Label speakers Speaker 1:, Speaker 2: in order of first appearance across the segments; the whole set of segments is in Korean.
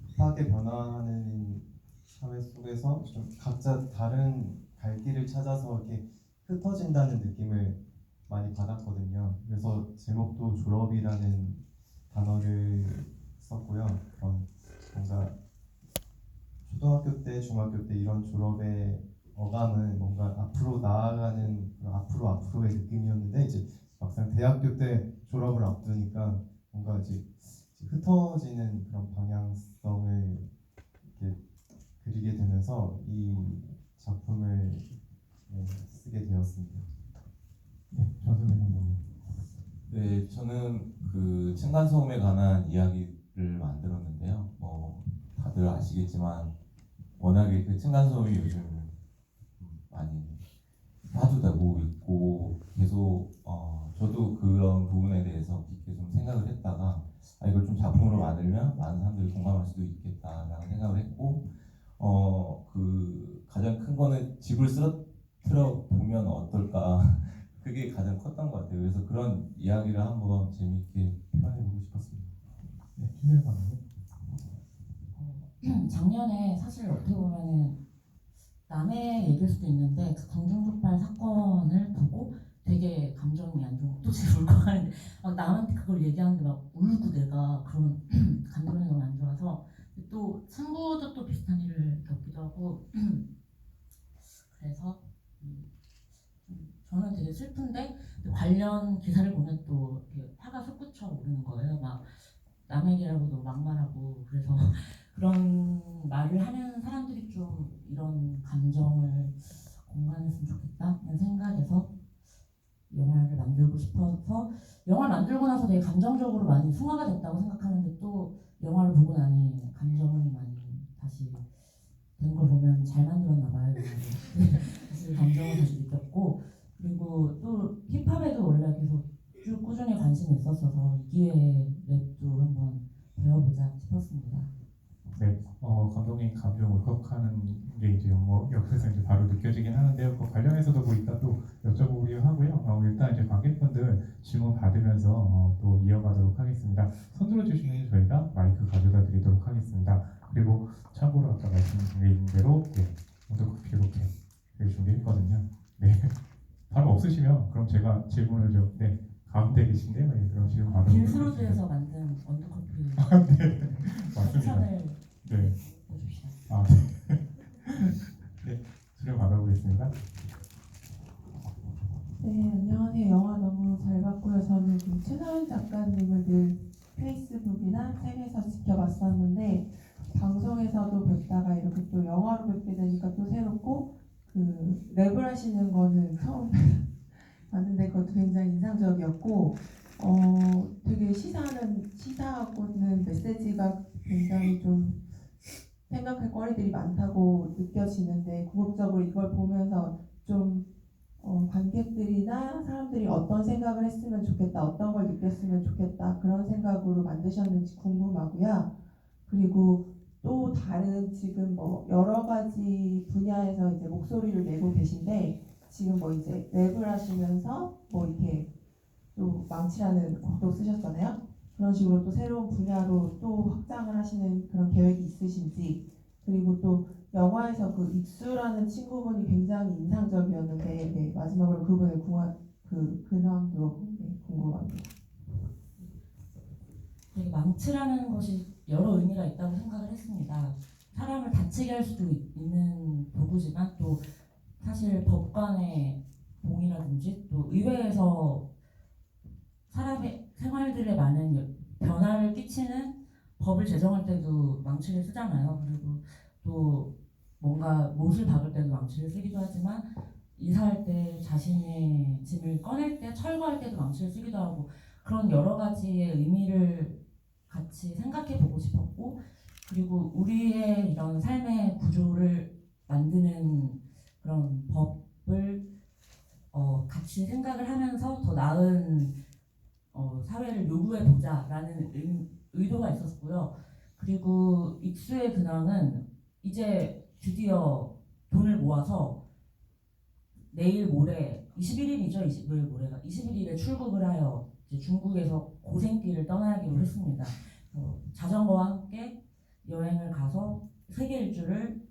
Speaker 1: 급하게 변화하는 사회 속에서 좀 각자 다른 갈 길을 찾아서 이렇게 흩어진다는 느낌을 많이 받았거든요. 그래서 제목도 졸업이라는 단어를 썼고요. 뭔가 초등학교 때, 중학교 때 이런 졸업의 어감은 뭔가 앞으로 나아가는 앞으로의 느낌이었는데 이제 막상 대학교 때 졸업을 앞두니까 뭔가 이제 흩어지는 그런 방향성을 이렇게 그리게 되면서 이 작품을 쓰게 되었습니다.
Speaker 2: 네, 전소민 감독님.
Speaker 3: 네, 저는 그 층간소음에 관한 이야기를 만들었는데요. 뭐 다들 아시겠지만 워낙에 그 층간소음이 요즘 많이 화두되고 있고 계속 저도 그런 부분에 대해서 깊게 좀 생각을 했다가 이걸 좀 작품으로 만들면 많은 사람들이 공감할 수도 있겠다라는 생각을 했고 그 가장 큰 거는 집을 쓰러뜨려 보면 어떨까 그게 가장 컸던 것 같아요. 그래서 그런 이야기를 한번 재미있게 표현해보고 싶었습니다.
Speaker 2: 네, 최재현 감독님.
Speaker 4: 작년에 사실 어떻게 보면은 남의 얘기일 수도 있는데 그 공중족발 사건을 보고 되게 감정이 안 좋고 또 지금 울컥하는데 막 남한테 그걸 얘기하는데 막 울고 내가 그런 감정이 너무 안 좋아서 또 친구도 또 비슷한 일을 겪기도 하고 그래서 저는 되게 슬픈데 관련 기사를 보면 또 화가 솟구쳐 오르는 거예요. 막 남에게라고도 막말하고 그래서 그런 말을 하는 사람들이 좀 이런 감정을 공감했으면 좋겠다는 생각에서 영화를 만들고 싶어서 영화를 만들고 나서 되게 감정적으로 많이 승화가 됐다고 생각하는데 또 영화를 보고 나니 감정이 많이 다시 된 걸 보면 잘 만들었나 봐요. 영화를. 사실 감정을 다시 느꼈고 그리고 또 힙합에도 원래 계속 쭉 꾸준히 관심이 있었어서 이 기회에 랩도 한번 배워보자 싶었습니다.
Speaker 2: 네, 감독님 감정 울컥하는 게 이제 옆에서 이제 바로 느껴지긴 하는데요. 그 관련해서도 뭐 이따 또 여쭤보기로 하고요. 일단 이제 관객분들 질문 받으면서 또 이어가도록 하겠습니다. 손 들어주시면 저희가 마이크 가져다 드리도록 하겠습니다. 그리고 참고로 아까 말씀드린 대로 원더커피 이렇게 준비했거든요. 네, 바로 없으시면 그럼 제가 질문을 좀 가운데 계신데요. 그럼 질문 받아보도록
Speaker 4: 빈스로드에서 만든 원더커피
Speaker 2: 네, 맞습니다.
Speaker 4: 추천을
Speaker 2: 네.
Speaker 4: 해주시다.
Speaker 2: 네, 질문 받아보겠습니다.
Speaker 5: 네, 안녕하세요. 영화 너무 잘 봤고요. 저는 그 최서연 작가님을 늘 페이스북이나 책에서 지켜봤었는데 방송에서도 뵙다가 이렇게 또 영화로 뵙게 되니까 또 새롭고 그 랩을 하시는 거는 처음 봤는데 그것도 굉장히 인상적이었고 되게 시사하고는 메시지가 굉장히 좀 생각할 거리들이 많다고 느껴지는데 궁극적으로 이걸 보면서 좀 관객들이나 사람들이 어떤 생각을 했으면 좋겠다, 어떤 걸 느꼈으면 좋겠다 그런 생각으로 만드셨는지 궁금하고요. 그리고 또 다른 지금 뭐 여러 가지 분야에서 이제 목소리를 내고 계신데 지금 뭐 이제 랩을 하시면서 뭐 이렇게 또 망치라는 곡도 쓰셨잖아요. 그런 식으로 또 새로운 분야로 또 확장을 하시는 그런 계획이 있으신지 그리고 또 영화에서 그 익수라는 친구분이 굉장히 인상적이었는데 네, 마지막으로 그분의 그 근황도 궁금합니다.
Speaker 4: 되게 망치라는 것이 여러 의미가 있다고 생각을 했습니다. 사람을 다치게 할 수도 있는 도구지만 또 사실 법관의 봉이라든지 또 의회에서 사람의 생활들에 많은 변화를 끼치는 법을 제정할 때도 망치를 쓰잖아요. 그리고 또 뭔가 못을 박을 때도 망치를 쓰기도 하지만 이사할 때 자신의 짐을 꺼낼 때 철거할 때도 망치를 쓰기도 하고 그런 여러 가지의 의미를 같이 생각해 보고 싶었고 그리고 우리의 이런 삶의 구조를 만드는 그런 법을 같이 생각을 하면서 더 나은 사회를 요구해 보자라는 의도가 있었고요. 그리고 익수의 근황은 이제 드디어 돈을 모아서 내일 모레 21일이죠. 21일 모레가 21일에 출국을 하여 이제 중국에서 고생길을 떠나기로 했습니다. 자전 자전거와 함께 여행을 가서 세계 일주를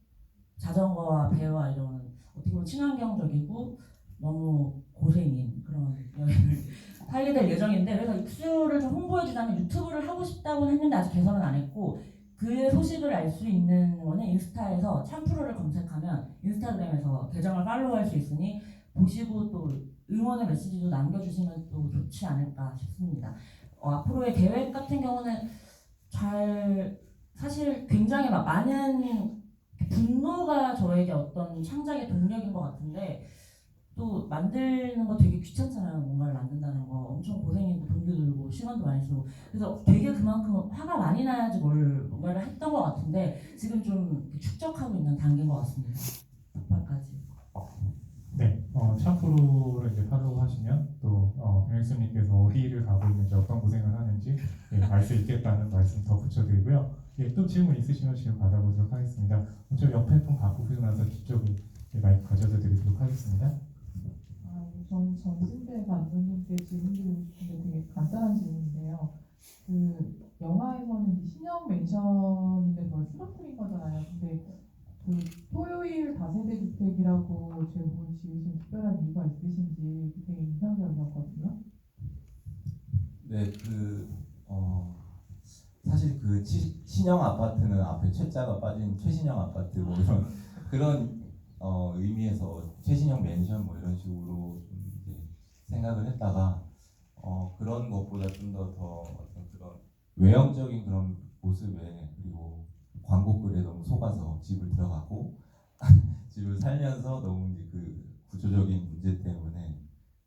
Speaker 4: 자전거와 배와 이런 어떻게 보면 친환경적이고 너무 고생인 그런 여행을 하게 될 예정인데, 그래서 입수를 좀 홍보해주자면 유튜브를 하고 싶다고는 했는데 아직 개설은 안 했고, 그 소식을 알 수 있는 거는 인스타에서 참프로를 검색하면 인스타그램에서 계정을 팔로우할 수 있으니 보시고 또 응원의 메시지도 남겨주시면 또 좋지 않을까 싶습니다. 앞으로의 계획 같은 경우는 사실 굉장히 막 많은 분노가 저에게 어떤 창작의 동력인 것 같은데, 또 만드는 거 되게 귀찮잖아요. 뭔가를 만든다는 거 엄청 고생이고 돈도 들고 시간도 많이 쓰고, 그래서 되게 그만큼 화가 많이 나야지 뭔가를 했던 것 같은데 지금 좀 축적하고 있는 단계인 것 같습니다. 폭발까지.
Speaker 2: 네, 참프로를 이제 팔로우하시면 또 변혁수님께서 어디를 가고 있는지 어떤 고생을 하는지 알 수 있겠다는 말씀 더 붙여드리고요. 또 질문 있으시면 지금 받아보도록 하겠습니다. 저 옆에 분 바꾸고 나서 뒤쪽에 마이크 가져다 드리도록 하겠습니다.
Speaker 6: 저는 전신배 감독님께 질문드리고 싶은데 되게 간단한 질문인데요. 그 영화에서는 이제 신형 맨션인데 그걸 쓰러뜨린 거잖아요. 근데 그 토요일 다세대 주택이라고 제목을 지으신 특별한 이유가 있으신지 되게 인상적이었거든요.
Speaker 3: 네, 사실 그 신형 아파트는 앞에 최자가 빠진 최신형 아파트 뭐 이런 그런 의미에서 최신형 맨션 뭐 이런 식으로 좀 이제 생각을 했다가 그런 것보다 좀 더 어떤 그런 외형적인 그런 모습에, 그리고 광고글에 너무 속아서 집을 들어가고 집을 살면서 너무 이제 그 구조적인 문제 때문에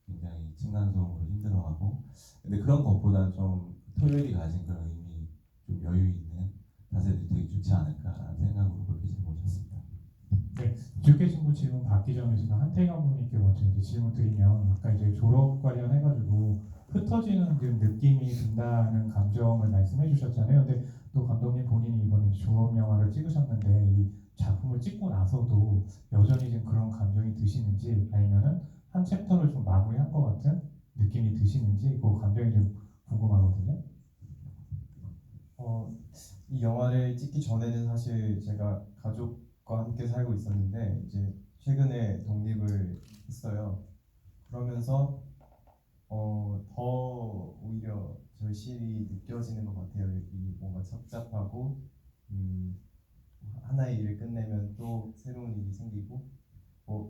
Speaker 3: 굉장히 층간소음으로 힘들어하고, 근데 그런 것보다는 좀 토요일이 가진 그런 의미, 좀 여유 있는 다세대 되게 좋지 않을까라는 생각으로 그렇게 질문하셨습니다.
Speaker 2: 뒤에 친구 질문 받기 전에 제가 한태희 감독님께 먼저 이제 질문 드리면, 아까 이제 졸업 관련해가지고 흩어지는 그 느낌이 든다는 감정을 말씀해 주셨잖아요. 근데 또 감독님 본인이 이번에 졸업 영화를 찍으셨는데 이 작품을 찍고 나서도 여전히 지금 그런 감정이 드시는지, 아니면은 한 챕터를 좀 마무리한 것 같은 느낌이 드시는지, 그 감정이 좀 궁금하거든요.
Speaker 1: 이 영화를 찍기 전에는 사실 제가 가족과 함께 살고 있었는데 이제 최근에 독립을 했어요. 그러면서 더 오히려 절실히 느껴지는 것 같아요. 이 뭔가 착잡하고 하나의 일을 끝내면 또 새로운 일이 생기고,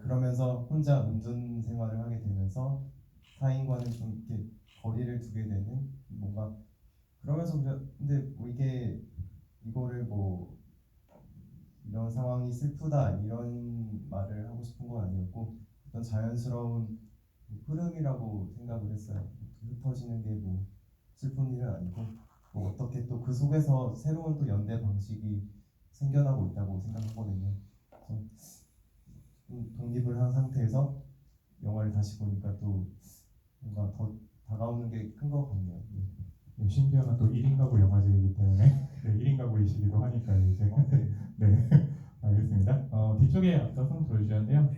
Speaker 1: 그러면서 혼자 운전 생활을 하게 되면서 타인과는 좀 이렇게 거리를 두게 되는 뭔가, 그러면서 근데 뭐 이거를 뭐 이런 상황이 슬프다 이런 말을 하고 싶은 건 아니었고, 어떤 자연스러운 흐름이라고 생각을 했어요. 흩어지는 게 뭐 슬픈 일은 아니고, 뭐 어떻게 또 그 속에서 새로운 또 연대 방식이 생겨나고 있다고 생각하거든요. 그래서 독립을 한 상태에서 영화를 다시 보니까 또 뭔가 더 다가오는 게 큰 것 같네요.
Speaker 2: 네, 심지어는 또 1인 가구 영화제이기 때문에 1인 가구이시기도 하니까 이제 네, 알겠습니다. 뒤쪽에 앞서 손 들어주셨는데요.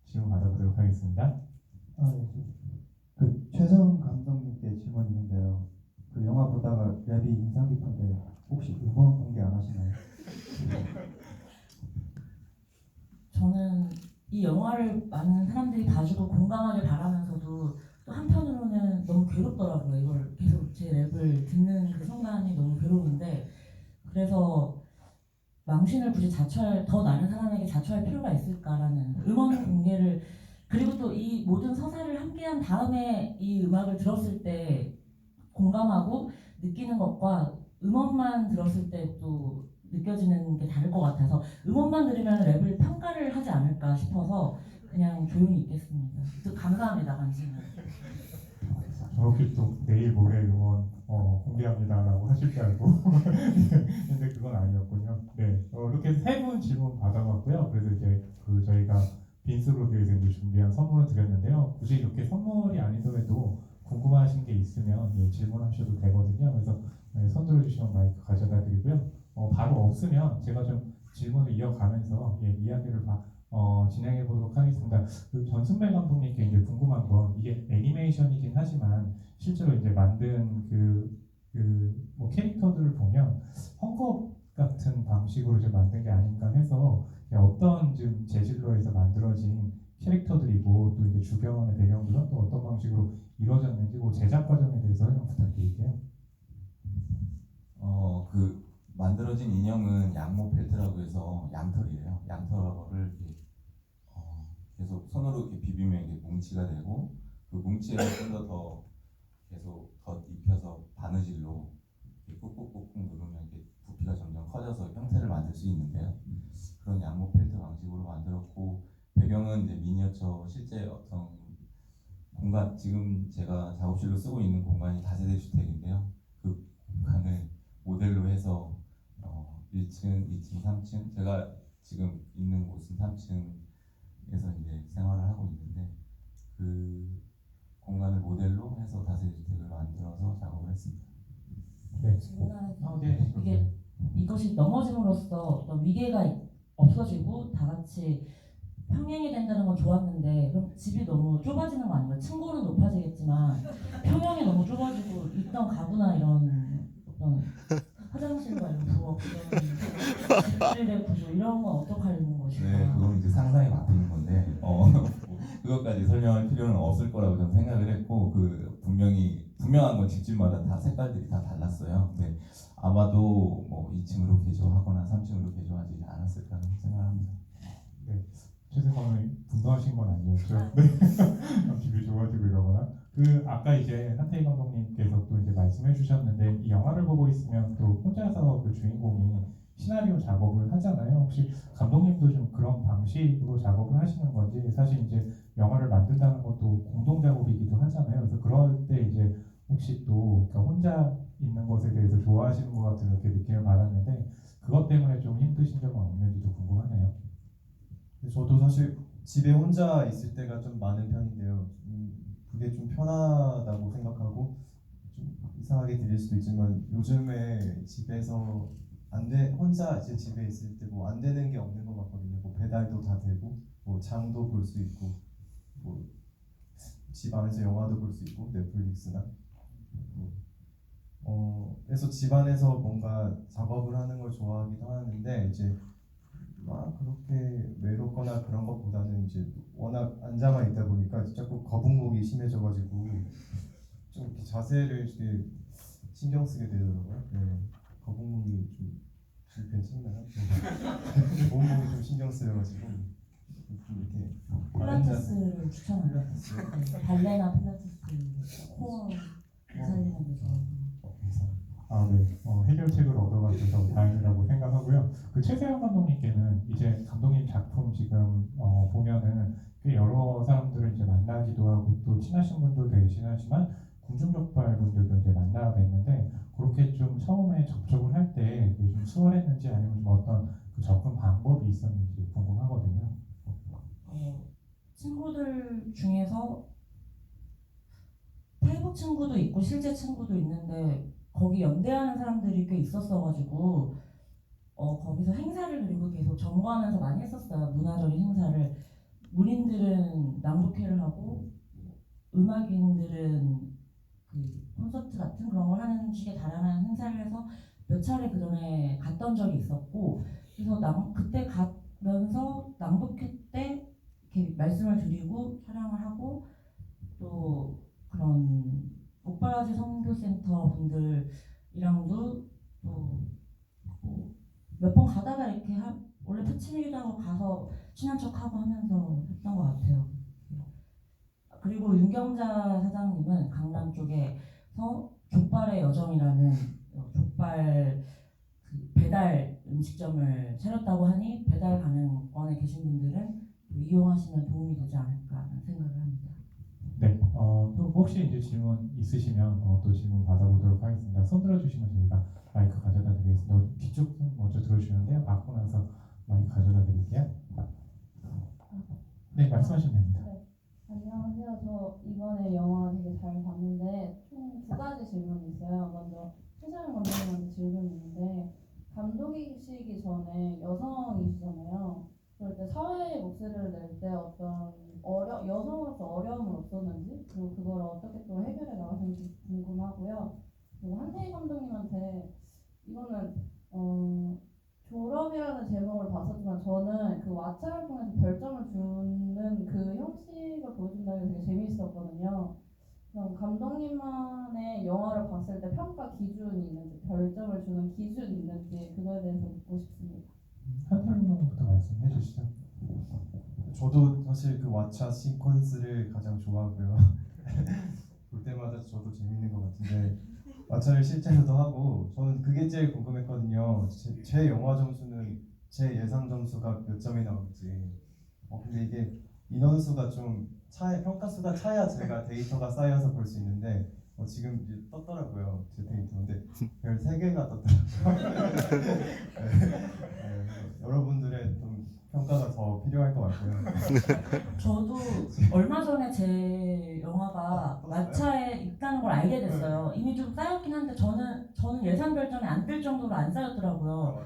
Speaker 2: 질문 받아보도록 하겠습니다.
Speaker 7: 네. 그 최성 감독님께 질문이 있는데요. 그 영화 보다가 랩이 인상 깊은데 혹시 음원 공개 안 하시나요?
Speaker 4: 저는 이 영화를 많은 사람들이 봐주고 공감하길 바라면서도 또 한편으로는 너무 괴롭더라고요. 이걸 계속 제 랩을 듣는 그 순간이 너무 괴로운데, 그래서 망신을 굳이 더 많은 사람에게 자처할 필요가 있을까라는 음원 공개를, 그리고 또 이 모든 서사를 함께한 다음에 이 음악을 들었을 때 공감하고 느끼는 것과 음원만 들었을 때 또 느껴지는 게 다를 것 같아서 음원만 들으면 랩을 평가를 하지 않을까 싶어서 그냥 조용히 있겠습니다. 또 감사합니다, 관심을.
Speaker 2: 저 혹시 또 내일 모레 음원 공개합니다라고 하실 줄 알고 근데 그건 아니었군요. 네, 이렇게 세 분 질문 받아봤고요. 그래서 이제 저희가 빈스로드에서 이제 준비한 선물을 드렸는데요. 굳이 이렇게 선물이 아니더라도 궁금하신 게 있으면 질문하셔도 되거든요. 그래서 손 들어주시면 마이크 가져다 드리고요. 바로 없으면 제가 좀 질문을 이어가면서 이야기를 진행해 보도록 하겠습니다. 그 전순배 감독님께 이제 궁금한 건, 이게 애니메이션이긴 하지만 실제로 이제 만든 뭐 캐릭터 캐릭터들을 보면 헝겊 같은 방식으로 좀 만든 게 아닌가 해서 어떤 좀 재질로 해서 만들어진 캐릭터들이고 또 이제 주변의 배경들은 또 어떤 방식으로 이루어졌는지 뭐 제작 과정에 대해서 설명 부탁드릴게요.
Speaker 3: 그 만들어진 인형은 양모 펠트라고 해서 양털이에요. 양털을 이렇게 계속 손으로 이렇게 비비면 이게 뭉치가 되고 그 뭉치를 좀 더 계속 입혀서 바느질로 이렇게 꾹꾹꾹꾹 누르면 이렇게 부피가 점점 커져서 형태를 만들 수 있는데요. 그런 양모 펠트 방식으로 만들었고 배경은 이제 미니어처 실제 어떤 공간 지금 제가 작업실로 쓰고 있는 공간이 다세대 주택인데요. 그 공간을 모델로 해서 1층, 2층, 3층 제가 지금 있는 곳은 3층에서 이제 생활을 하고 있는데 그 공간을 모델로 해서 다세대 주택을 만들어서 작업을 했습니다.
Speaker 2: 네.
Speaker 4: 질문하는
Speaker 2: 네.
Speaker 4: 이게 이것이 넘어짐으로써 어떤 위계가 없어지고 다 같이 평행이 된다는 건 좋았는데 그럼 집이 너무 좁아지는 거 아닌가요? 층고는 높아지겠지만 평형이 너무 좁아지고 있던 가구나 이런 어떤 화장실과 이런 부엌 이런 집들의 구조 이런 건 어떡하려는 것인가?
Speaker 3: 네, 그건 이제 상상에 맡기는 건데 그것까지 설명할 필요는 없을 거라고 저는 생각을 했고 그 분명한 건 집집마다 다 색깔들이 다 달랐어요. 근데 아마도 뭐 2층으로 개조하거나 3층으로 개조하지 않았을까 생각합니다.
Speaker 2: 최세관을 분노하신 건 아니었죠? 네. 집이 좋아지고 이러거나. 그 아까 이제 한태희 감독님께서 또 이제 말씀해 주셨는데 이 영화를 보고 있으면 또 혼자서 그 주인공이 시나리오 작업을 하잖아요. 혹시 감독님도 좀 그런 방식으로 작업을 하시는 건지 사실 이제 영화를 만든다는 것도 공동 작업이기도 하잖아요. 그래서 그럴 때 이제 혹시 또 그러니까 혼자 있는 것에 대해서 좋아하시는 것 같은 이렇게 느낌을 받았는데 그것 때문에 좀 힘드신 점은 없는지도 궁금하네요.
Speaker 1: 저도 사실 집에 혼자 있을 때가 좀 많은 편인데요. 그게 좀 편하다고 생각하고 좀 이상하게 들릴 수도 있지만 요즘에 집에서 혼자 이제 집에 있을 때 뭐 안 되는 게 없는 것 같거든요. 뭐 배달도 다 되고 뭐 장도 볼 수 있고 뭐 집 안에서 영화도 볼 수 있고 넷플릭스나 그래서 집 안에서 뭔가 작업을 하는 걸 좋아하기도 하는데 이제 막 그렇게 외롭거나 그런 것보다는 이제 워낙 앉아만 있다 보니까 자꾸 거북목이 심해져가지고 좀 이렇게 자세를 이렇게 신경 쓰게 되더라고요. 네. 거북목이 좀 괜찮나요? 네. 몸목이 좀 신경 쓰여가지고 좀 이렇게
Speaker 4: 필라테스를 추천합니다.
Speaker 1: 필라테스.
Speaker 4: 네, 발레나 필라테스 코어 살리는 데 좋아하고.
Speaker 2: 네. 해결책을 얻어가셔서 다행이라고 생각하고요. 그 최세영 감독님께는 이제 감독님 작품 지금 보면은 꽤 여러 사람들을 이제 만나기도 하고 또 친하신 분도 계시지만 궁중족발 분들도 이제 만나 뵀는데 그렇게 좀 처음에 접촉을 할 때 좀 수월했는지 아니면 좀 어떤 그 접근 방법이 있었는지 궁금하거든요.
Speaker 4: 친구들 중에서 페이북 친구도 있고 실제 친구도 있는데 거기 연대하는 사람들이 꽤 있었어가지고 거기서 행사를 그리고 계속 점거하면서 많이 했었어요. 문화적인 행사를. 문인들은 낭독회를 하고 음악인들은 그 콘서트 같은 그런 걸 하는 식의 다양한 행사를 해서 몇 차례 그 전에 갔던 적이 있었고 그래서 그때 가면서 낭독회 때 이렇게 말씀을 드리고 촬영을 하고 또 그런 옥바라지 선교센터 분들이랑도 또 몇 번 가다가 이렇게 원래 패친이기도 하고 가서 친한 척하고 하면서 했던 것 같아요. 그리고 윤경자 사장님은 강남 쪽에서 족발의 여정이라는 족발 그 배달 음식점을 차렸다고 하니 배달 가능권에 계신 분들은 이용하시면 도움이 되지 않을까 생각을 합니다.
Speaker 2: 네. 또 혹시 이제 질문 있으시면 또 질문 받아보도록 하겠습니다. 손 들어주시면 저희가 마이크 가져다 드리겠습니다. 뒤쪽 손 먼저 들어주시는데요. 받고 나서 마이크 가져다 드릴게요. 네, 말씀하시면 됩니다.
Speaker 8: 네. 안녕하세요. 저 이번에 영화 되게 잘 봤는데 총 두 가지 질문이 있어요. 먼저 최재형 감독님한테 질문이 있는데 감독이시기 전에 여성이시잖아요. 그럴 때 사회의 목소리를 낼 때 어떤 여성으로서 어려움은 없었는지 그리고 그걸 어떻게 또 해결해 나가셨는지 궁금하고요. 그리고 한태희 감독님한테 그런 기준이 있는지 그거에 대해서 묻고 싶습니다.
Speaker 2: 한태영 감독부터 말씀해 주시죠.
Speaker 1: 저도 사실 그 왓챠 시퀀스를 가장 좋아하고요. 볼 때마다 저도 재밌는 것 같은데 왓챠를 실제로도 하고 저는 그게 제일 궁금했거든요. 제 영화 점수는 제 예상 점수가 몇 점이 나올지. 근데 이게 인원수가 좀 평가수가 차야 제가 데이터가 쌓여서 볼 수 있는데 지금 이제 떴더라고요. 제 데이터. 근데 별 3개가 떴더라고요. 네, 여러분들의 좀 평가가 더 필요할 것 같고요.
Speaker 4: 저도 얼마 전에 제 영화가 왓챠에 있다는 걸 알게 됐어요. 이미 좀 쌓였긴 한데 저는 예상 별점이 안 뜰 정도로 안 쌓였더라고요.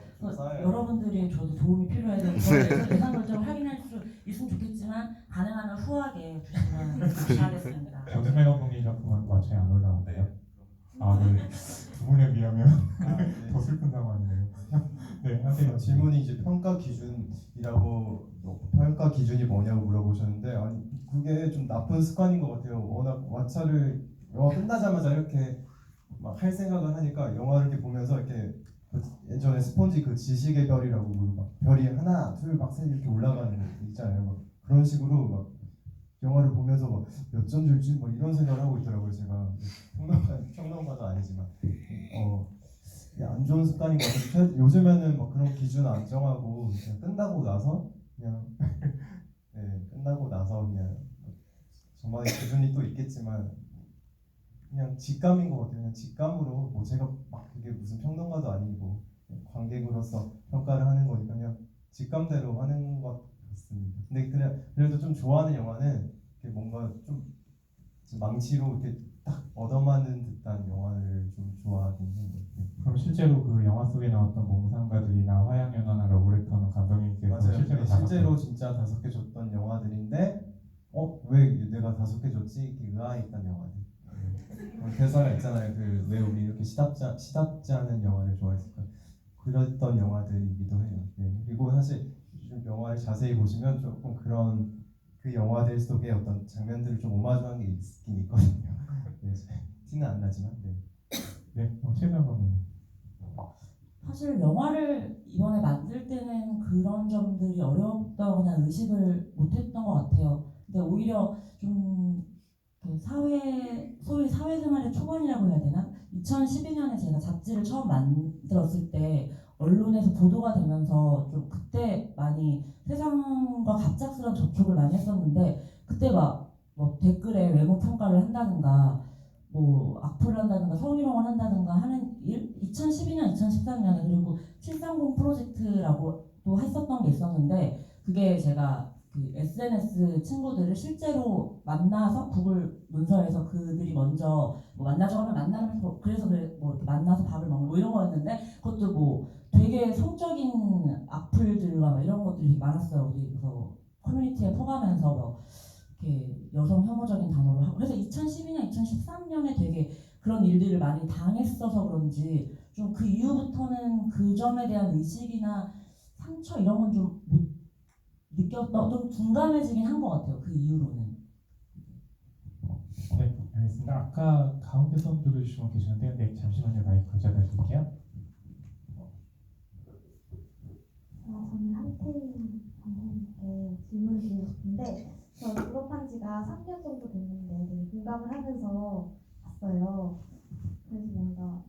Speaker 4: 여러분들이 저도 도움이 필요해서 예상 별점을 확인할 수 있으면 좋겠지만 가능하면 후하게 주시면 감사하겠습니다.
Speaker 2: 정승배 감독님 작품은 왓챠에 안 올라오는데요. 아, 네. 두 분에 비하면 더 슬픈 상황이네요. 네, 한태영
Speaker 1: 질문이 이제 평가 기준이 뭐냐고 물어보셨는데 아니 그게 좀 나쁜 습관인 것 같아요. 워낙 왓챠를 영화 끝나자마자 이렇게 막 할 생각을 하니까 영화를 이렇게 보면서 이렇게 예전에 스폰지 그 지식의 별이라고 막 별이 하나, 둘, 막 세 이렇게 올라가는 거 있잖아요. 막 그런 식으로 막 영화를 보면서 막 몇 점 줄지 뭐 이런 생각을 하고 있더라고요. 제가 평론가도 아니지만 이게 안 좋은 습관인 것 같아요. 요즘에는 막 그런 기준 안 정하고 그냥 끝나고 나서 그냥 네, 끝나고 나서 그냥 저만의 기준이 또 있겠지만 그냥 직감인 것 같아요. 그냥 직감으로 뭐 제가 막 그게 무슨 평론가도 아니고 그냥 관객으로서 평가를 하는 거니까 그냥 직감대로 하는 것 같습니다. 근데 그래도 좀 좋아하는 영화는 이렇게 뭔가 좀 망치로 이렇게 딱 얻어맞는 듯한 영화를 좀 좋아하긴 해요. 네.
Speaker 2: 그럼 실제로 그 영화 속에 나왔던 몽상가들이나 화양연화나 러브레터는 감독님께서
Speaker 1: 맞아요.
Speaker 2: 실제로
Speaker 1: 네, 실제로 진짜 5개 줬던 영화들인데 왜 내가 5개 줬지? 이렇게 의아했던 영화들. 대사가 있잖아요. 그 왜 우리 이렇게 시답지 않은 영화를 좋아했을까? 그랬던 영화들이기도 해요. 네. 그리고 사실 좀 영화를 자세히 보시면 조금 그런 그 영화들 속의 어떤 장면들을 좀 오마주한 게 있긴 있거든요. 네, 티는 안 나지만. 네.
Speaker 2: 네, 최명 감독님.
Speaker 4: 사실 영화를 이번에 만들 때는 그런 점들이 어렵다거나 의식을 못했던 것 같아요. 근데 오히려 좀 소위 사회생활의 초반이라고 해야 되나? 2012년에 제가 잡지를 처음 만들었을 때 언론에서 보도가 되면서 좀 그때 많이 세상과 갑작스러운 접촉을 많이 했었는데 그때 막 뭐 댓글에 외모 평가를 한다든가 뭐 악플을 한다든가 성희롱을 한다든가 하는 일 2012년, 2013년에 그리고 730 프로젝트라고 또 했었던 게 있었는데 그게 제가 그 SNS 친구들을 실제로 만나서 구글 문서에서 그들이 먼저 뭐 만나자고 하면 만나면서 그래서 뭐 이렇게 만나서 밥을 먹는 뭐 이런 거였는데 그것도 뭐 되게 성적인 악플들과 막 이런 것들이 되게 많았어요. 우리 그래서 커뮤니티에 퍼가면서 뭐 이렇게 여성 혐오적인 단어로 하고 그래서 2012년, 2013년에 되게 그런 일들을 많이 당했어서 그런지 좀 그 이후부터는 그 점에 대한 의식이나 상처 이런 건 좀 못 느꼈던 좀 둔감해지긴 한 것 같아요. 그 이후로는.
Speaker 2: 네, 알겠습니다. 아까 가운데서 들어주신 분 계시는데, 네, 잠시만요. 마이크 전달해 드릴게요.
Speaker 9: 저는 한태인 감독님께 질문을 드리고 싶은데 저 졸업한 지가 3년 정도 됐는데 되게 공감을 하면서 봤어요. 그래서 뭔가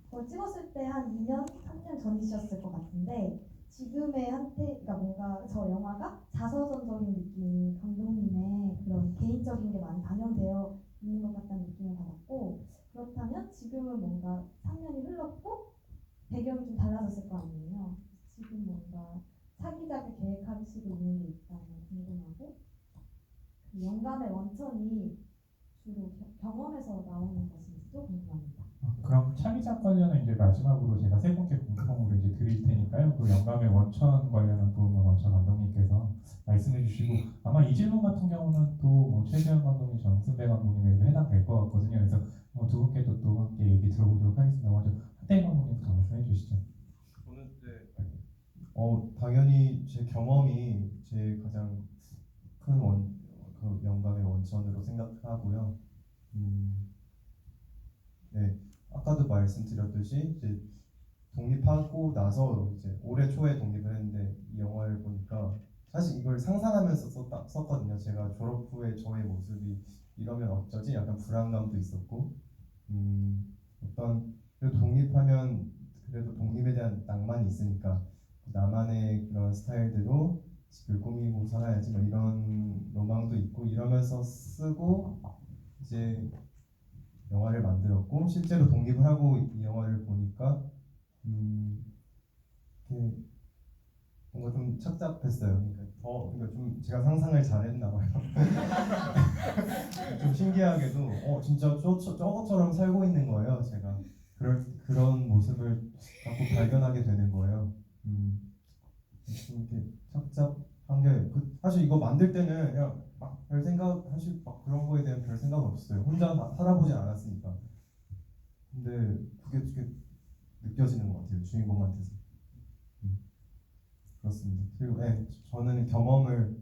Speaker 9: 저 찍었을 때 한 2년, 3년 전이셨을 것 같은데 지금의 그러니까 뭔가 저 영화가 자서전적인 느낌이 감독님의 그런 개인적인 게 많이 반영되어 있는 것 같다는 느낌을 받았고 그렇다면 지금은 뭔가 3년이 흘렀고 배경이 좀 달라졌을 거 아니에요. 지금 뭔가 차기작을 계획하시고 있는 게 있다면 궁금하고 그 영감의 원천이 주로 경험에서 나오는 것인지도 궁금합니다.
Speaker 2: 그럼 차기작 관련은 이제 마지막으로 제가 세 분께 공통으로 이제 드릴 테니까요. 그 영감의 원천 관련한 부분은 먼저 감독님께서 말씀해 주시고 아마 이 질문 같은 경우는 또뭐 최재현 감독님, 정승배 감독님에도 해당될 것 같거든요. 그래서 두 분께도 또 함께 얘기 들어보도록 하겠습니다. 먼저 한태희 감독님부터 말씀해 주시죠.
Speaker 1: 저는 당연히 제 경험이 제 가장 큰 그 영감의 원천으로 생각하고요. 네, 아까도 말씀드렸듯이 이제 독립하고 나서 이제 올해 초에 독립을 했는데 이 영화를 보니까 사실 이걸 상상하면서 썼거든요. 제가 졸업 후에 저의 모습이 이러면 어쩌지? 약간 불안감도 있었고 어떤 그래도 독립하면 그래도 독립에 대한 낭만이 있으니까 나만의 그런 스타일대로 집을 꾸미고 살아야지 뭐 이런 로망도 있고 이러면서 쓰고 이제 영화를 만들었고 실제로 독립을 하고 이 영화를 보니까 이렇게 뭔가 좀 착잡했어요. 그러니까 좀 제가 상상을 잘했나 봐요. 좀 신기하게도 진짜 저것처럼 살고 있는 거예요. 제가 그런 모습을 자꾸 발견하게 되는 거예요. 좀 이렇게 착잡한 게 사실 이거 만들 때는 그냥 막 별 생각 사실 막 그런 거에 대한 별 생각 없었어요. 혼자 살아보진 않았으니까. 근데 그게 느껴지는 것 같아요. 주인공한테서. 그렇습니다. 그리고 저는 경험을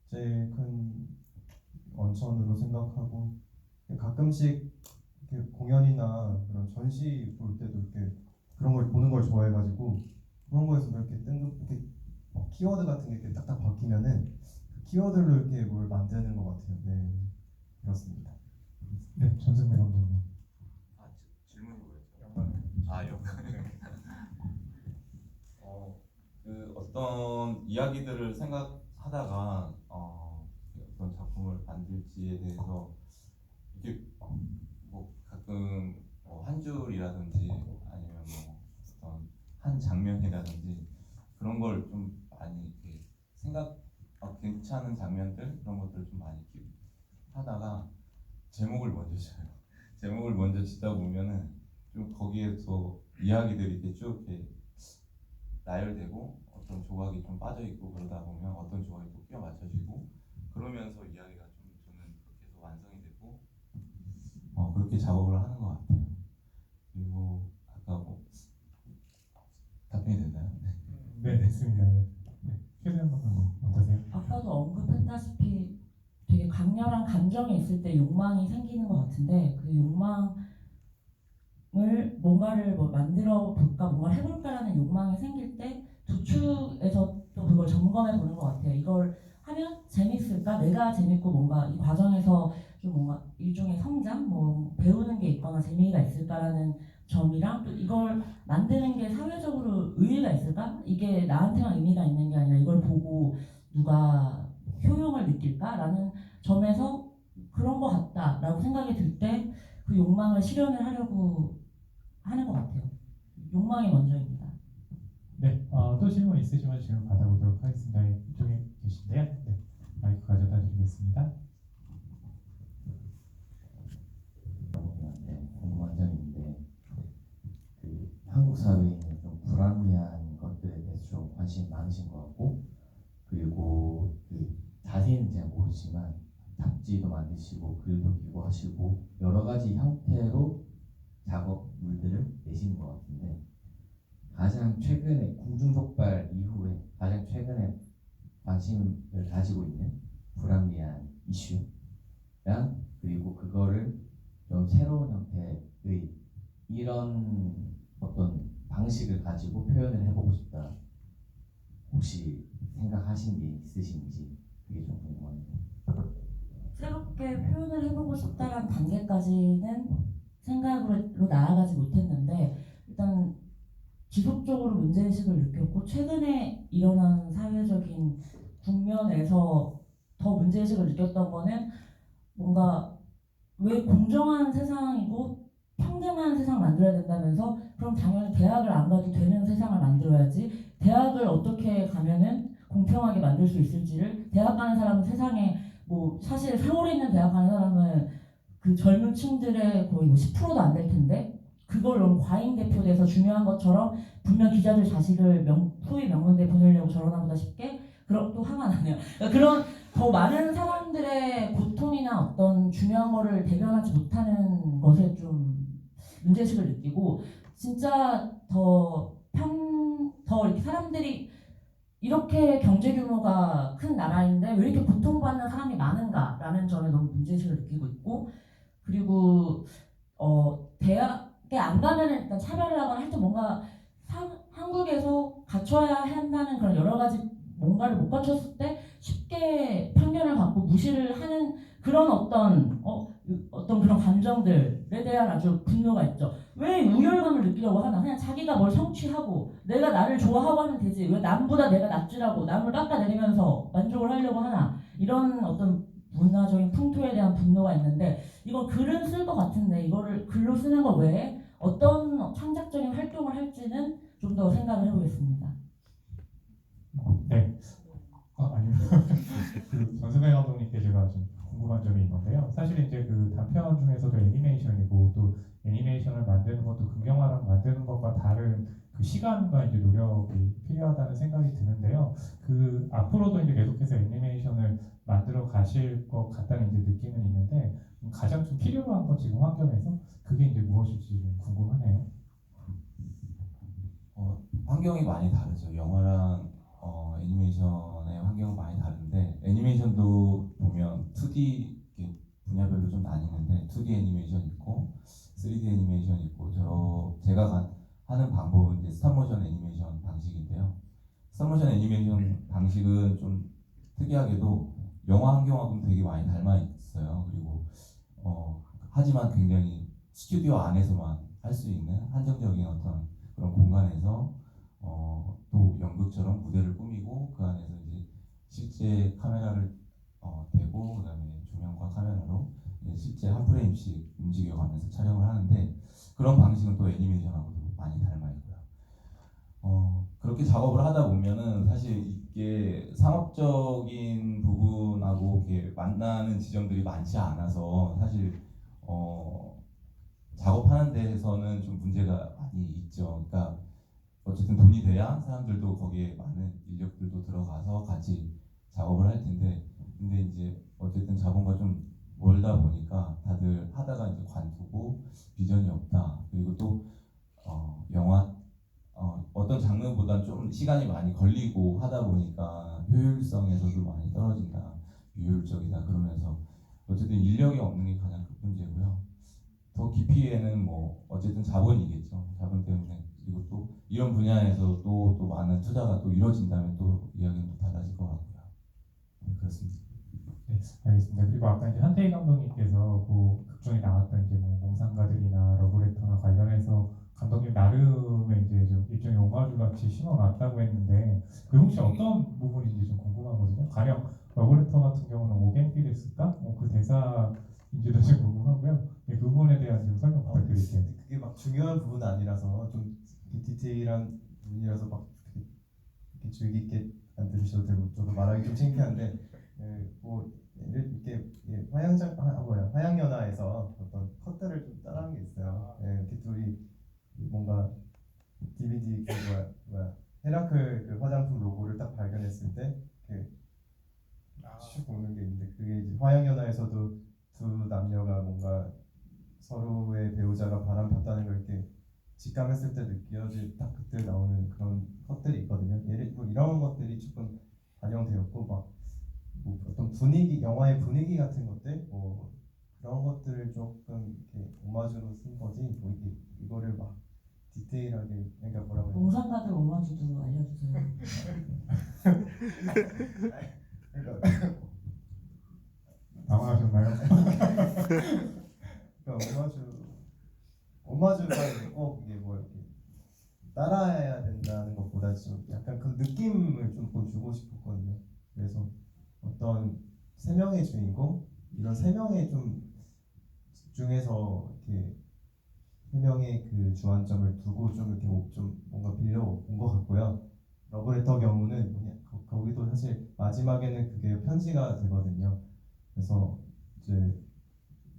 Speaker 1: 제일 큰 원천으로 생각하고 가끔씩 이렇게 공연이나 그런 전시 볼 때도 이렇게 그런 걸 보는 걸 좋아해가지고 그런 거에서 이렇게 이렇게 키워드 같은 게 이렇게 딱딱 바뀌면은 그 키워드로 이렇게 뭘 만드는 것 같아요. 네, 그렇습니다.
Speaker 2: 네, 전승배 감독님.
Speaker 3: 질문이 뭐였죠? 영광. 그 어떤 이야기들을 생각하다가 어떤 작품을 만들지에 대해서 이렇게 뭐 가끔 한 줄이라든지 아니면 뭐 어떤 한 장면이라든지 그런 걸 좀 많이 이렇게 괜찮은 장면들 그런 것들을 좀 많이 하다가 제목을 먼저 지어요. 제목을 먼저 짓다 보면은 좀 거기에서 이야기들이 이렇게 쭉 이렇게 나열되고 어떤 조각이 좀 빠져 있고 그러다 보면 어떤 조각이 또 끼워 맞춰지고 그러면서 이야기가 좀 저는 그렇게 해서 완성이 되고 그렇게 작업을 하는 것 같아요. 그리고 아까 뭐 답변이 됐나요?
Speaker 2: 네, 됐습니다. 네. 최대한 감독님 어떠세요?
Speaker 4: 아까도 언급했다시피 되게 강렬한 감정이 있을 때 욕망이 생기는 것 같은데 그 욕망을 뭔가를 뭐 만들어 볼까 뭔가를 해볼까라는 욕망이 생길 때 두 축에서 또 그걸 점검해 보는 것 같아요. 이걸 하면 재밌을까? 내가 재밌고 뭔가 이 과정에서 좀 뭔가 일종의 성장, 뭐 배우는 게 있거나 재미가 있을까라는 점이랑 또 이걸 만드는 게 사회적으로 의의가 있을까? 이게 나한테만 의미가 있는 게 아니라 이걸 보고 누가 효용을 느낄까라는 점에서 그런 것 같다라고 생각이 들 때 그 욕망을 실현을 하려고 하는 것 같아요. 욕망이 먼저입니다.
Speaker 2: 네, 또 질문 있으시면 질문 받아보도록 하겠습니다. 이쪽에 계신데요. 네, 마이크 가져다 드리겠습니다.
Speaker 10: 궁금한 점이 있는데 그 한국 사회에 있는 좀 불합리한 것들에 대해서 좀 관심이 많으신 것 같고 그리고 그 자세히는 잘 모르지만 잡지도 만드시고 글도 기고하시고 여러 가지 형태로 작업물들을 내시는 것 같은데 가장 최근에 궁중독발 이후에 가장 최근에 관심을 가지고 있는 불합리한 이슈랑 그리고 그거를 좀 새로운 형태의 이런 어떤 방식을 가지고 표현을 해보고 싶다. 혹시 생각하신 게 있으신지 그게 좀 궁금합니다.
Speaker 4: 새롭게 표현을 해보고 싶다라는 단계까지는 생각으로 나아가지 못했는데 일단 지속적으로 문제의식을 느꼈고 최근에 일어난 사회적인 국면에서 더 문제의식을 느꼈던 거는 뭔가 왜 공정한 세상이고 평등한 세상 만들어야 된다면서 그럼 당연히 대학을 안 가도 되는 세상을 만들어야지 대학을 어떻게 가면은 공평하게 만들 수 있을지를 대학 가는 사람은 세상에 뭐 사실 서울에 있는 대학 가는 사람은 그 젊은 층들의 거의 뭐 10%도 안 될 텐데 그걸 너무 과잉대표돼서 중요한 것처럼 분명 기자들 자식을 소위 명문대 보내려고 저러나 보다 싶게 그럼 또 화가 나네요. 그러니까 그런 더 많은 사람들의 고통이나 어떤 중요한 거를 대변하지 못하는 것에 좀 문제의식을 느끼고 진짜 더 이렇게 사람들이 이렇게 경제 규모가 큰 나라인데 왜 이렇게 고통받는 사람이 많은가라는 점에 너무 문제의식을 느끼고 있고 그리고 대학에 게 안 가면 일단 차별을 하거나 할 때 뭔가 한국에서 갖춰야 한다는 그런 여러 가지 뭔가를 못 갖췄을 때 쉽게 편견을 갖고 무시를 하는 그런 어떤 그런 감정들에 대한 아주 분노가 있죠. 왜 우열감을 느끼려고 하나? 그냥 자기가 뭘 성취하고 내가 나를 좋아하고 하면 되지. 왜 남보다 내가 납치라고 남을 깎아내리면서 만족을 하려고 하나? 이런 어떤 문화적인 풍토에 대한 분노가 있는데 이걸 글은 쓸 것 같은데 이거를 글로 쓰는 것 외에 어떤 창작적인 활동을 할지는 좀 더 생각을 해보겠습니다.
Speaker 2: 네. 아니요. 그 전수배 감독님께 제가 좀 궁금한 점이 있는데요. 사실 이제 그 단편 중에서도 애니메이션이고 또 애니메이션을 만드는 것도 긍정화랑 만드는 것과 다른 그 시간과 이제 노력이 필요하다는 생각이 드는데요. 그 앞으로도 이제 계속해서 애니메이션을 만들어 가실 것 같다는 이제 느낌은 있는데 가장 좀 필요한 것 지금 환경에서 그게 이제 무엇일지 좀 궁금하네요.
Speaker 3: 환경이 많이 다르죠. 영화랑 애니메이션의 환경은 많이 다른데 애니메이션도 보면 2D 분야별로 좀 나뉘는데 2D 애니메이션 있고 3D 애니메이션 있고 제가 하는 방법은 이제 스탑모션 애니메이션 방식인데요. 스탑모션 애니메이션 방식은 좀 특이하게도 영화 환경하고는 되게 많이 닮아 있어요. 그리고 하지만 굉장히 스튜디오 안에서만 할 수 있는 한정적인 어떤 그런 공간에서 또 연극처럼 무대를 꾸미고 그 안에서 이제 실제 카메라를 대고 그다음에 조명과 카메라로 이제 실제 한 프레임씩 움직여가면서 촬영을 하는데 그런 방식은 또 애니메이션하고도 많이 닮아 있고요. 그렇게 작업을 하다 보면은 사실 이게 상업적인 부분하고 이렇게 만나는 지점들이 많지 않아서 사실 작업하는 데에서는 좀 문제가 많이 있죠. 그러니까 어쨌든 돈이 돼야 사람들도 거기에 많은 인력들도 들어가서 같이 작업을 할 텐데 근데 이제 어쨌든 자본과 좀 멀다 보니까 다들 하다가 이제 관두고 비전이 없다. 그리고 또 영화 어떤 장르보다 좀 시간이 많이 걸리고 하다 보니까 효율성에서도 많이 떨어진다. 비효율적이다. 그러면서 어쨌든 인력이 없는 게 가장 큰 문제고요. 더 깊이에는 뭐 어쨌든 자본이겠죠. 자본 때문에 그리고 또 이런 분야에서 또 많은 투자가 또 이루어진다면 또 이야기는 또 달라질 것 같고요. 네, 그렇습니다.
Speaker 2: 네, 알겠습니다. 그리고 아까 이제 한태희 감독님께서 그 극중에 나왔던 이제 뭐 몽상가들이나 러브레터나 관련해서 감독님 나름의 이제 좀 일종의 오마주 같이 심어놨다고 했는데 그 혹시 어떤 부분인지 좀 궁금하거든요. 가령 러브레터 같은 경우는 오겐필했을까? 그 대사인지도 좀 궁금하고요. 네, 그 부분에 대한 좀 설명 부탁드릴게요.
Speaker 1: 그게 막 중요한 부분은 아니라서 좀 디테일한 부분이라서 막 이렇게 주의 깊게 안 들으셔도 되고 저도 말하기 좀 창피한데 뭐 이렇게 화양연화에서 어떤 컷들을 좀 따라한 게 있어요. 이렇게 둘이 뭔가 DVD 헤라클 그 화장품 로고를 딱 발견했을 때 슉 보는 게 있는데 그게 이제 화양연화에서도 두 남녀가 뭔가 서로의 배우자가 바람 폈다는 걸 이렇게 직감했을 때 느껴질 딱 그때 나오는 그런 컷들이 있거든요. 뭐 이런 것들이 조금 반영되었고 뭐 어떤 분위기, 영화의 분위기 같은 것들, 뭐 그런 것들을 조금 이렇게 오마주로 쓴 거지. 뭐 이거를 막 디테일하게 그러니까 뭐라고 해야 되나?
Speaker 4: 몽상가들 오마주도 알려주세요.
Speaker 1: 그러니까
Speaker 2: 당황하셨나요?
Speaker 1: 그러니까 오마주가 꼭 이게 뭐 이렇게 따라해야 된다는 것보다 좀 약간 그 느낌을 좀 주고 싶었거든요. 그래서 어떤 세 명의 주인공 이런 세 명의 좀 집중해서 이렇게 세 명의 그 주안점을 두고 좀 이렇게 좀 뭔가 빌려온 것 같고요. 러브레터 경우는 거기도 사실 마지막에는 그게 편지가 되거든요. 그래서 이제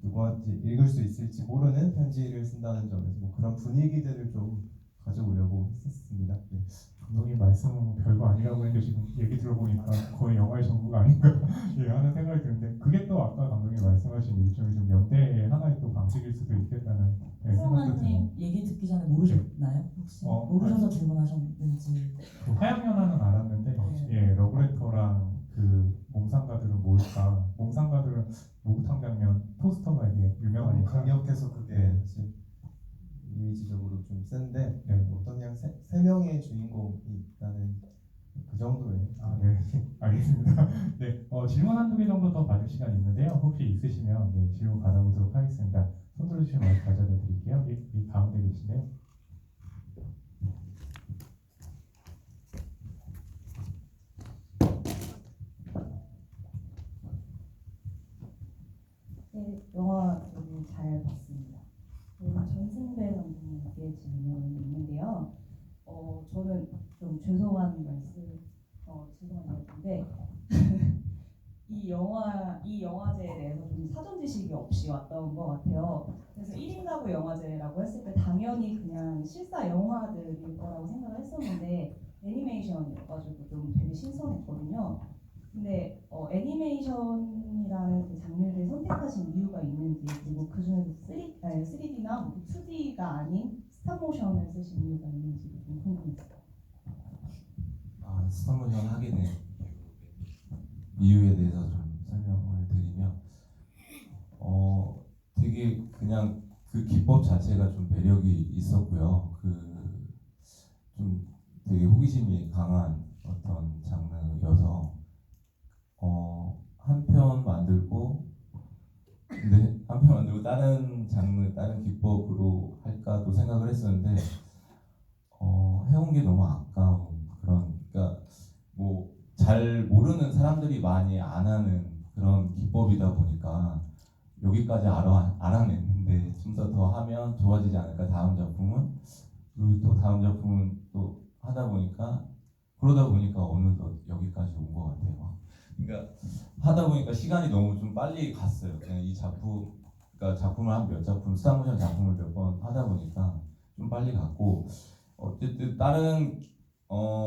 Speaker 1: 누구한테 읽을 수 있을지 모르는 편지를 쓴다는 점에서 뭐 그런 분위기들을 좀 가져오려고 했었습니다. 네.
Speaker 2: 감독님 말씀은 별거 아니라고 했는데 지금 얘기 들어보니까 거의 영화의 전부가 아닌가 예, 하는 생각이 드는데 그게 또 아까 감독님 말씀하신 일종의 좀 연대의 하나의 또 방식일 수도 있겠다는 생각도 들어요.
Speaker 4: 홍환님 얘기 듣기 전에 모르셨나요? 혹시 모르셔서 질문하셨는지.
Speaker 2: 그 화양연화는 알았는데 예, 러브레터랑 그 몽상가들은 뭘까? 몽상가들은 목욕탕 장면 포스터가 이게
Speaker 1: 너무
Speaker 2: 유명하니까
Speaker 1: 강력해서 그게 사실 이미지적으로 좀 센데
Speaker 2: 네.
Speaker 1: 어떤 그냥 세 명의 주인공이 있다는 그 정도의
Speaker 2: 아, 네. 알겠습니다. 네. 질문 한두 개 정도 더 받을 시간이 있는데요. 혹시 있으시면 네, 질문 받아보도록 하겠습니다. 손 들어주시면 마이크 가져다 드릴게요. 이 가운데 계신데요.
Speaker 11: 네, 영화 되게 잘 봤습니다. 전승배 감독님께 질문이 있는데요. 저는 좀 죄송한 이야기인데 이 영화제에 대해서 좀 사전 지식이 없이 왔던 것 같아요. 그래서 1인 가구 영화제라고 했을 때 당연히 그냥 실사 영화들일 거라고 생각을 했었는데 애니메이션이어가지고 좀 되게 신선했거든요. 근데 애니메이션이라는 그 장르를 선택하신 이유가 있는지, 그리고 그 중에서 3D나 2D가 아닌 스탑모션을 쓰신 이유가 있는지 좀 궁금했어요.
Speaker 3: 스톱모션 하게 된 이유에 대해서 좀 설명을 드리면, 되게 그냥 그 기법 자체가 좀 매력이 있었고요. 좀 되게 호기심이 강한 어떤 장르여서 한 편 만들고 다른 장르, 다른 기법으로 할까도 생각을 했었는데 해온 게 너무 아까운 그러니까 뭐 잘 모르는 사람들이 많이 안 하는 그런 기법이다 보니까 여기까지 알아냈는데 좀 더 하면 좋아지지 않을까, 다음 작품은. 그리고 또 다음 작품은 또 그러다 보니까 어느덧 여기까지 온 것 같아요. 그러니까 하다 보니까 시간이 너무 좀 빨리 갔어요. 그냥 그러니까 작품을 한 몇 작품, 스탑모션 작품을 몇 번 하다 보니까 좀 빨리 갔고, 어쨌든 다른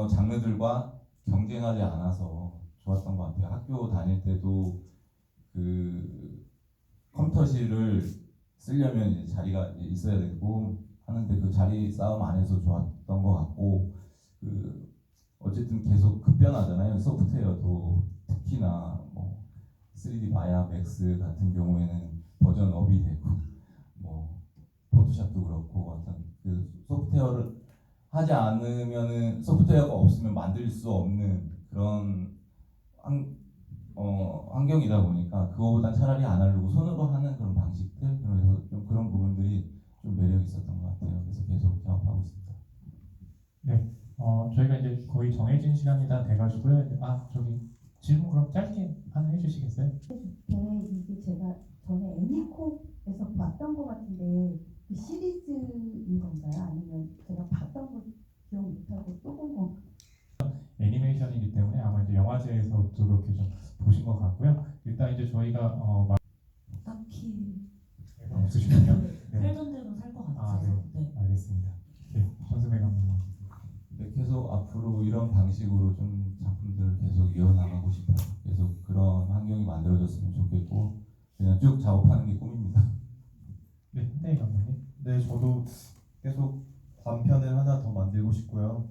Speaker 3: 장르들과 경쟁하지 않아서 좋았던 것 같아요. 학교 다닐 때도 그 컴퓨터실을 쓰려면 이제 자리가 있어야 되고 하는데 그 자리 싸움 안에서 좋았던 것 같고, 어쨌든 계속 급변하잖아요. 소프트웨어도 특히나 뭐 3D 마야 맥스 같은 경우에는 버전 업이 되고 뭐 포토샵도 그렇고 어떤 그 소프트웨어를 하지 않으면은, 소프트웨어가 없으면 만들 수 없는 그런 환경이다 보니까 그거보단 차라리 아날로그 손으로 하는 그런 방식들, 그래서 좀 그런 부분들이 좀 매력 있었던 것 같아요. 그래서 계속 작업하고 있습니다.
Speaker 2: 네. 저희가 이제 거의 정해진 시간이 다 돼가지고요. 저기 질문 그럼 짧게 하나 해주시겠어요?
Speaker 9: 이게 제가 전에 애니콕에서 봤던 것 같은데 그 시리즈인 건가요? 아니면 제가 봤던 거 기억 못하고 또 본 건가요?
Speaker 2: 애니메이션이기 때문에 아마 이제 영화제에서 그렇게 좀 보신 것 같고요. 일단 이제 저희가
Speaker 4: 딱히
Speaker 2: 없으시면 네.
Speaker 4: 살던 대로 살 것 같아서. 네.
Speaker 2: 알겠습니다. 네, 전승배 감독님.
Speaker 3: 네, 계속 앞으로 이런 방식으로 좀 작품들을 계속 이어나가고 싶어요. 계속 그런 환경이 만들어졌으면 좋겠고 그냥 쭉 작업하는 게 꿈입니다.
Speaker 2: 네, 한대희 감독님.
Speaker 1: 네, 저도 계속 단편을 하나 더 만들고 싶고요.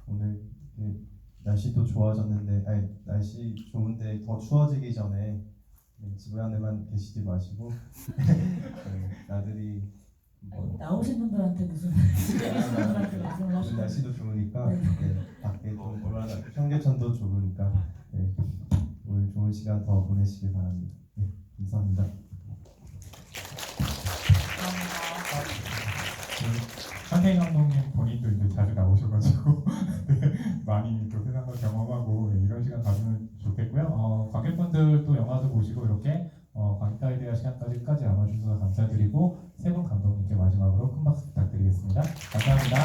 Speaker 1: 오늘 이렇게 날씨도 좋아졌는데, 날씨 좋은데 더 추워지기 전에 집 안에만 계시지 마시고 나들이
Speaker 4: 나오신 분들한테 무슨 분들한테 말씀을
Speaker 1: 오늘
Speaker 4: 하시는
Speaker 1: 날씨도 좋으니까
Speaker 4: 네.
Speaker 1: 밖에 좀 청계천도 좋으니까 오늘 좋은 시간 더 보내시길 바랍니다. 네, 감사합니다.
Speaker 2: 한대희 감독님 본인도 이제 자주 나오셔가지고 네, 많이 또 세상을 경험하고 이런 시간 가지면 좋겠고요. 관객분들도 영화도 보시고 이렇게 광기타에 대한 시간까지 끝까지 남아주셔서 감사드리고 세 분 감독님께 마지막으로 큰 박수 부탁드리겠습니다. 감사합니다.